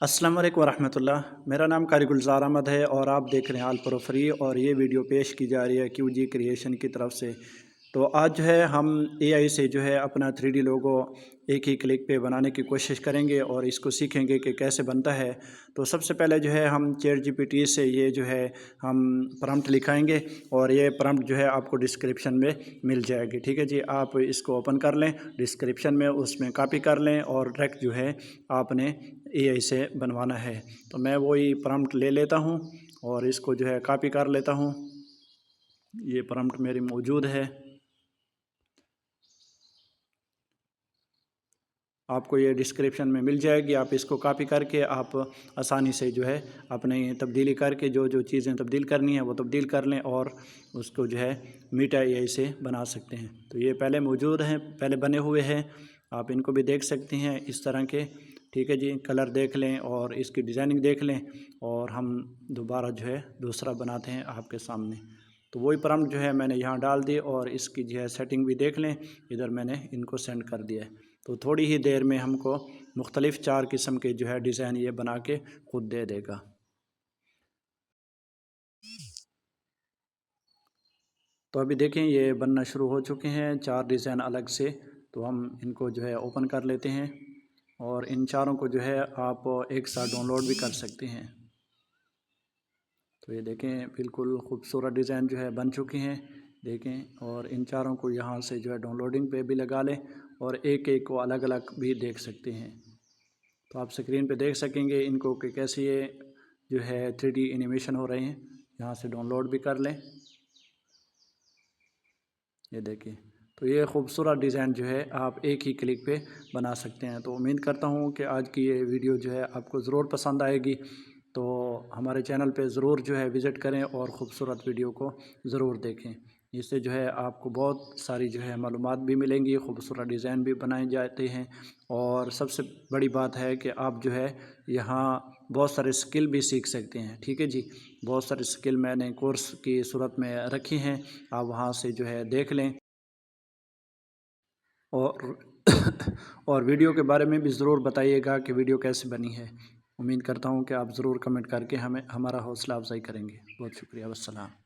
अस्सलाम वालेकुम वरहमतुल्लाह। मेरा नाम कारी गुलजार अहमद है और आप देख रहे हैं आल प्रो फ्री और ये वीडियो पेश की जा रही है QG क्रिएशन की तरफ से। तो आज जो है हम AI से जो है अपना 3D लोगो एक ही क्लिक पे बनाने की कोशिश करेंगे और इसको सीखेंगे कि कैसे बनता है। तो सबसे पहले जो है हम चैट GPT से ये जो है हम प्रॉम्प्ट लिखाएंगे और ये प्रॉम्प्ट जो है आपको डिस्क्रिप्शन में मिल जाएगी। ठीक है जी, आप इसको ओपन कर लें डिस्क्रिप्शन में, उसमें कॉपी कर लें और डायरेक्ट जो है आपने AI से बनवाना है। तो मैं वही प्रॉम्प्ट ले लेता हूँ और इसको जो है कॉपी कर लेता हूँ। ये प्रॉम्प्ट मेरी मौजूद है, आपको ये डिस्क्रिप्शन में मिल जाएगी। आप इसको कॉपी करके आप आसानी से जो है अपने तब्दीली करके जो जो चीज़ें तब्दील करनी है वो तब्दील कर लें और उसको जो है मीटा AI से बना सकते हैं। तो ये पहले मौजूद हैं, पहले बने हुए हैं, आप इनको भी देख सकते हैं इस तरह के। ठीक है जी, कलर देख लें और इसकी डिज़ाइनिंग देख लें और हम दोबारा जो है दूसरा बनाते हैं आपके सामने। तो वही प्रॉम्प्ट जो है मैंने यहाँ डाल दी और इसकी जो है सेटिंग भी देख लें, इधर मैंने इनको सेंड कर दिया है। तो थोड़ी ही देर में हमको मुख्तलिफ़ 4 किस्म के जो है डिज़ाइन ये बना के खुद दे देगा। तो अभी देखें ये बनना शुरू हो चुके हैं 4 डिज़ाइन अलग से। तो हम इनको जो है ओपन कर लेते हैं और इन चारों को जो है आप एक साथ डाउनलोड भी कर सकते हैं। तो ये देखें बिल्कुल खूबसूरत डिज़ाइन जो है बन चुके हैं, देखें। और इन चारों को यहाँ से जो है डाउनलोडिंग पे भी लगा लें और एक एक को अलग अलग भी देख सकते हैं। तो आप स्क्रीन पे देख सकेंगे इनको कि कैसे ये जो है 3D एनिमेशन हो रहे हैं। यहाँ से डाउनलोड भी कर लें, ये देखिए। तो ये खूबसूरत डिज़ाइन जो है आप एक ही क्लिक पे बना सकते हैं। तो उम्मीद करता हूँ कि आज की ये वीडियो जो है आपको ज़रूर पसंद आएगी। तो हमारे चैनल पे ज़रूर जो है विज़िट करें और ख़ूबसूरत वीडियो को ज़रूर देखें। इससे जो है आपको बहुत सारी जो है मालूमात भी मिलेंगी, खूबसूरत डिज़ाइन भी बनाए जाते हैं और सबसे बड़ी बात है कि आप जो है यहाँ बहुत सारे स्किल भी सीख सकते हैं। ठीक है जी, बहुत सारे स्किल मैंने कोर्स की सूरत में रखी हैं, आप वहाँ से जो है देख लें। और और वीडियो के बारे में भी ज़रूर बताइएगा कि वीडियो कैसे बनी है। उम्मीद करता हूँ कि आप ज़रूर कमेंट करके हमें हमारा हौसला अफजाई करेंगे। बहुत शुक्रिया, वस्सलाम।